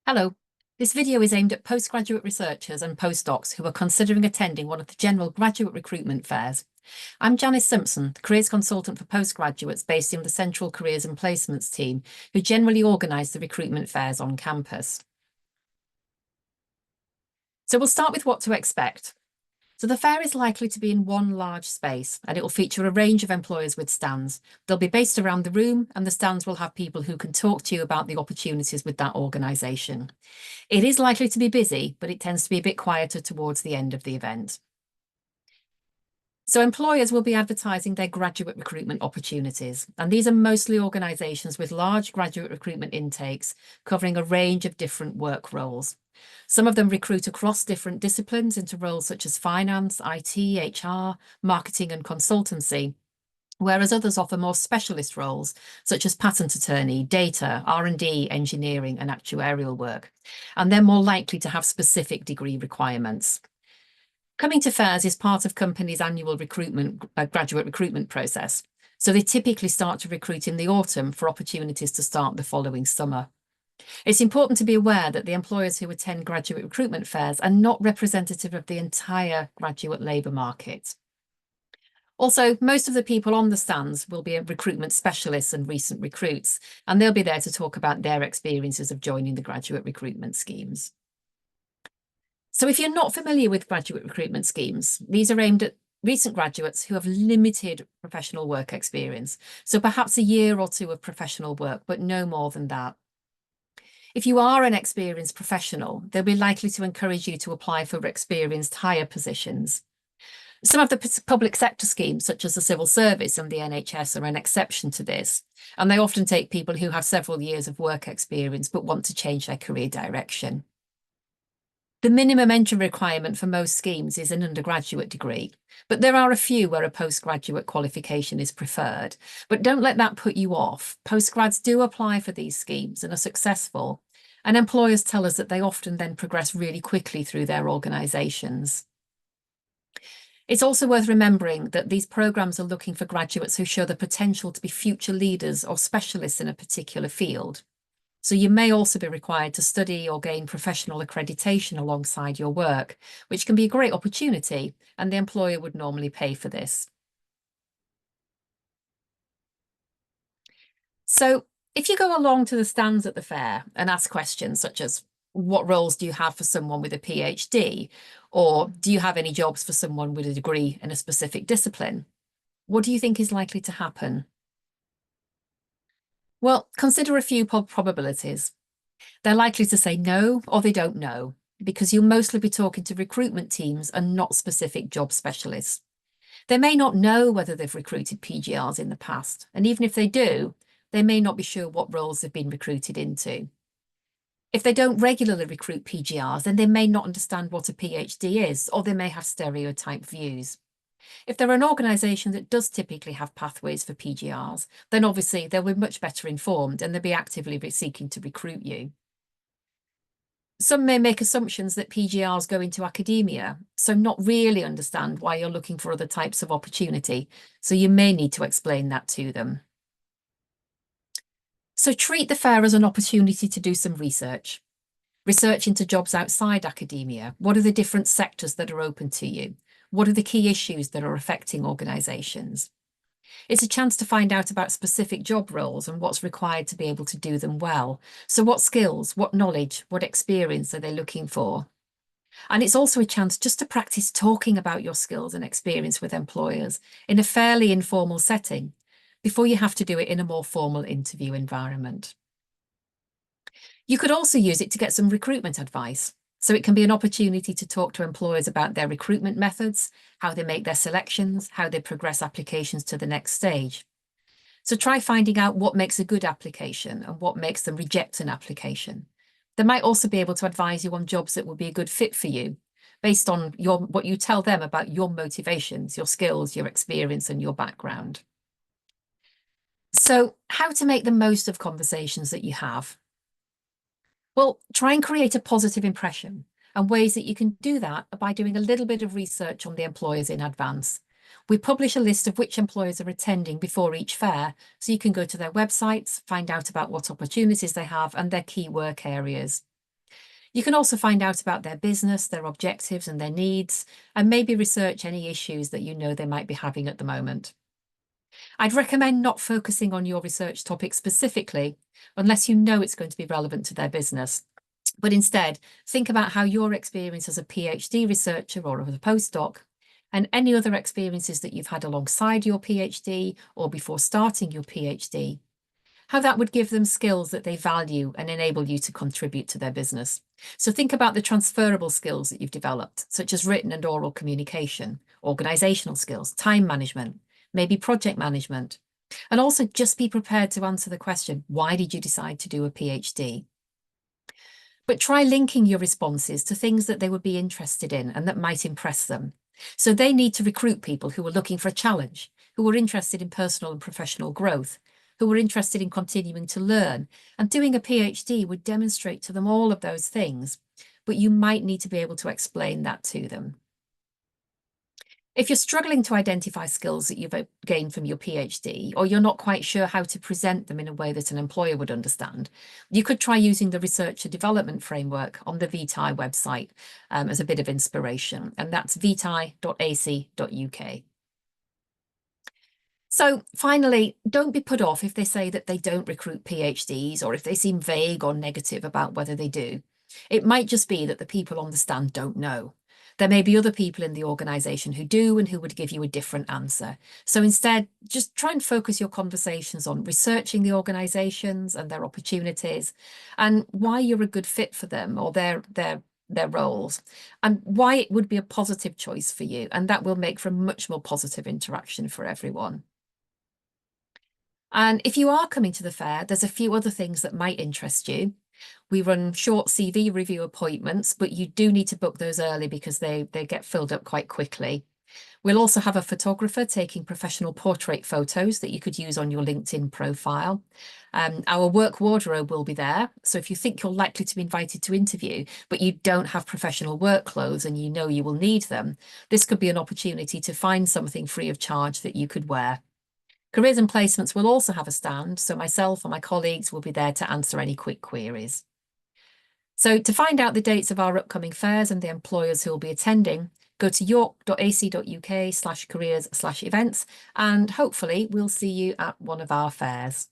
Hello. This video is aimed at postgraduate researchers and postdocs who are considering attending one of the general graduate recruitment fairs. I'm Janice Simpson, the careers consultant for postgraduates based in the Central Careers and Placements team, who generally organise the recruitment fairs on campus. So we'll start with what to expect. So the fair is likely to be in one large space, and it will feature a range of employers with stands. They'll be based around the room, and the stands will have people who can talk to you about the opportunities with that organisation. It is likely to be busy, but it tends to be a bit quieter towards the end of the event. So employers will be advertising their graduate recruitment opportunities, and these are mostly organisations with large graduate recruitment intakes covering a range of different work roles. Some of them recruit across different disciplines into roles such as finance, IT, HR, marketing and consultancy, whereas others offer more specialist roles such as patent attorney, data, R&D, engineering and actuarial work, and they're more likely to have specific degree requirements. Coming to fairs is part of companies' annual graduate recruitment process, so they typically start to recruit in the autumn for opportunities to start the following summer. It's important to be aware that the employers who attend graduate recruitment fairs are not representative of the entire graduate labour market. Also, most of the people on the stands will be recruitment specialists and recent recruits, and they'll be there to talk about their experiences of joining the graduate recruitment schemes. So if you're not familiar with graduate recruitment schemes, these are aimed at recent graduates who have limited professional work experience, so perhaps a year or two of professional work, but no more than that. If you are an experienced professional, they'll be likely to encourage you to apply for experienced higher positions. Some of the public sector schemes, such as the civil service and the NHS, are an exception to this, and they often take people who have several years of work experience but want to change their career direction. The minimum entry requirement for most schemes is an undergraduate degree, but there are a few where a postgraduate qualification is preferred. But don't let that put you off. Postgrads do apply for these schemes and are successful, and employers tell us that they often then progress really quickly through their organisations. It's also worth remembering that these programmes are looking for graduates who show the potential to be future leaders or specialists in a particular field. So you may also be required to study or gain professional accreditation alongside your work, which can be a great opportunity, and the employer would normally pay for this. So if you go along to the stands at the fair and ask questions such as, what roles do you have for someone with a PhD? Or do you have any jobs for someone with a degree in a specific discipline? What do you think is likely to happen? Well, consider a few probabilities. They're likely to say no, or they don't know, because you'll mostly be talking to recruitment teams and not specific job specialists. They may not know whether they've recruited PGRs in the past, and even if they do, they may not be sure what roles they've been recruited into. If they don't regularly recruit PGRs, then they may not understand what a PhD is, or they may have stereotype views. If they're an organisation that does typically have pathways for PGRs, then obviously they'll be much better informed and they'll be actively seeking to recruit you. Some may make assumptions that PGRs go into academia, so not really understand why you're looking for other types of opportunity, so you may need to explain that to them. So treat the fair as an opportunity to do some research. Research into jobs outside academia. What are the different sectors that are open to you? What are the key issues that are affecting organisations? It's a chance to find out about specific job roles and what's required to be able to do them well. So what skills, what knowledge, what experience are they looking for? And it's also a chance just to practice talking about your skills and experience with employers in a fairly informal setting before you have to do it in a more formal interview environment. You could also use it to get some recruitment advice. So it can be an opportunity to talk to employers about their recruitment methods, how they make their selections, how they progress applications to the next stage. So try finding out what makes a good application and what makes them reject an application. They might also be able to advise you on jobs that would be a good fit for you, based on what you tell them about your motivations, your skills, your experience, and your background. So how to make the most of conversations that you have? Well, try and create a positive impression, and ways that you can do that are by doing a little bit of research on the employers in advance. We publish a list of which employers are attending before each fair, so you can go to their websites, find out about what opportunities they have and their key work areas. You can also find out about their business, their objectives and their needs, and maybe research any issues that you know they might be having at the moment. I'd recommend not focusing on your research topic specifically, unless you know it's going to be relevant to their business. But instead, think about how your experience as a PhD researcher or as a postdoc and any other experiences that you've had alongside your PhD or before starting your PhD, how that would give them skills that they value and enable you to contribute to their business. So think about the transferable skills that you've developed, such as written and oral communication, organizational skills, time management, maybe project management. And also just be prepared to answer the question, why did you decide to do a PhD? But try linking your responses to things that they would be interested in and that might impress them. So they need to recruit people who are looking for a challenge, who are interested in personal and professional growth, who are interested in continuing to learn. And doing a PhD would demonstrate to them all of those things, but you might need to be able to explain that to them. If you're struggling to identify skills that you've gained from your PhD, or you're not quite sure how to present them in a way that an employer would understand, you could try using the research and development framework on the VTI website as a bit of inspiration, and that's vti.ac.uk. So finally, don't be put off if they say that they don't recruit PhDs or if they seem vague or negative about whether they do. It might just be that the people on the stand don't know. There may be other people in the organisation who do and who would give you a different answer. So instead, just try and focus your conversations on researching the organisations and their opportunities and why you're a good fit for them or their roles and why it would be a positive choice for you. And that will make for a much more positive interaction for everyone. And if you are coming to the fair, there's a few other things that might interest you. We run short CV review appointments, but you do need to book those early because they get filled up quite quickly. We'll also have a photographer taking professional portrait photos that you could use on your LinkedIn profile. Our work wardrobe will be there. So if you think you're likely to be invited to interview, but you don't have professional work clothes and you know you will need them, this could be an opportunity to find something free of charge that you could wear. Careers and Placements will also have a stand, so myself and my colleagues will be there to answer any quick queries. So to find out the dates of our upcoming fairs and the employers who will be attending, go to york.ac.uk/careers/events, and hopefully we'll see you at one of our fairs.